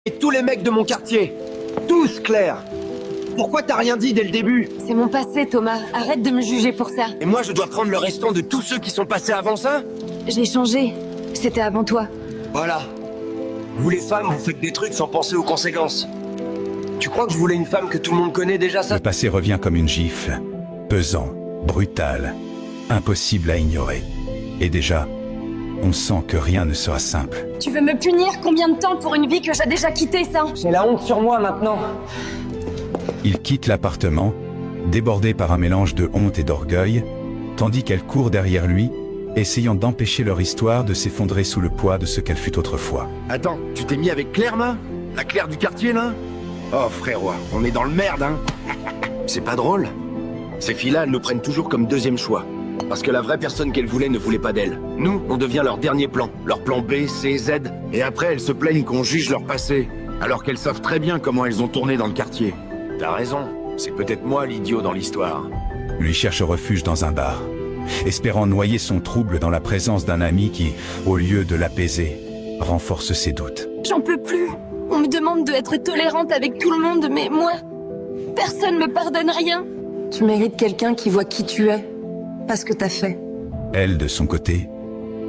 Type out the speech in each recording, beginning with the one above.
Et tous les mecs de mon quartier. Tous, Claire. Pourquoi t'as rien dit dès le début? C'est mon passé, Thomas. Arrête de me juger pour ça. Et moi, je dois prendre le restant de tous ceux qui sont passés avant ça? J'ai changé. C'était avant toi. Voilà. Vous les femmes, vous faites des trucs sans penser aux conséquences. Tu crois que je voulais une femme que tout le monde connaît déjà, ça? Le passé revient comme une gifle, pesant, brutal, impossible à ignorer. Et déjà, on sent que rien ne sera simple. Tu veux me punir? Combien de temps pour une vie que j'ai déjà quittée, ça? J'ai la honte sur moi maintenant. Il quitte l'appartement, débordé par un mélange de honte et d'orgueil, tandis qu'elle court derrière lui, essayant d'empêcher leur histoire de s'effondrer sous le poids de ce qu'elle fut autrefois. Attends, tu t'es mis avec Claire, là? La Claire du quartier, là? Oh, frérot, on est dans le merde, hein? C'est pas drôle. Ces filles-là, elles nous prennent toujours comme deuxième choix. Parce que la vraie personne qu'elles voulaient ne voulait pas d'elles. Nous, on devient leur dernier plan. Leur plan B, C, Z. Et après, elles se plaignent qu'on juge leur passé. Alors qu'elles savent très bien comment elles ont tourné dans le quartier. T'as raison. C'est peut-être moi l'idiot dans l'histoire. Lui cherche refuge dans un bar, espérant noyer son trouble dans la présence d'un ami qui, au lieu de l'apaiser, renforce ses doutes. J'en peux plus. On me demande d'être tolérante avec tout le monde, mais moi, personne me pardonne rien. Tu mérites quelqu'un qui voit qui tu es, pas ce que t'as fait. Elle, de son côté,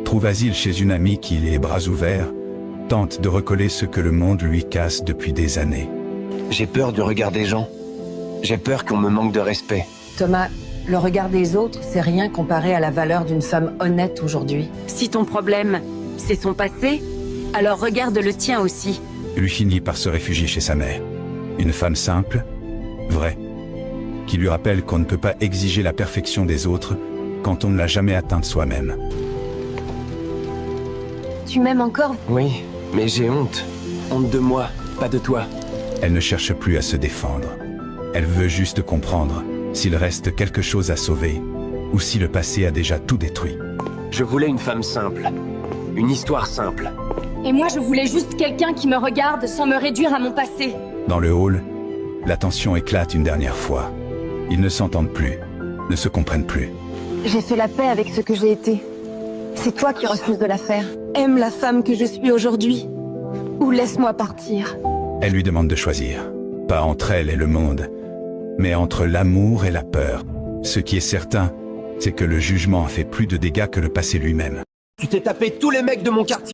trouve asile chez une amie qui, les bras ouverts, tente de recoller ce que le monde lui casse depuis des années. J'ai peur du regard des gens. J'ai peur qu'on me manque de respect. Thomas, le regard des autres, c'est rien comparé à la valeur d'une femme honnête aujourd'hui. Si ton problème, c'est son passé, alors regarde le tien aussi. Lui finit par se réfugier chez sa mère. Une femme simple, vraie, qui lui rappelle qu'on ne peut pas exiger la perfection des autres quand on ne l'a jamais atteinte soi-même. Tu m'aimes encore? Oui, mais j'ai honte. Honte de moi, pas de toi. Elle ne cherche plus à se défendre. Elle veut juste comprendre s'il reste quelque chose à sauver ou si le passé a déjà tout détruit. Je voulais une femme simple. Une histoire simple. Et moi, je voulais juste quelqu'un qui me regarde sans me réduire à mon passé. Dans le hall, la tension éclate une dernière fois. Ils ne s'entendent plus, ne se comprennent plus. J'ai fait la paix avec ce que j'ai été. C'est toi qui refuses de la faire. Aime la femme que je suis aujourd'hui. Ou laisse-moi partir. Elle lui demande de choisir, pas entre elle et le monde, mais entre l'amour et la peur. Ce qui est certain, c'est que le jugement a fait plus de dégâts que le passé lui-même. Tu t'es tapé tous les mecs de mon quartier.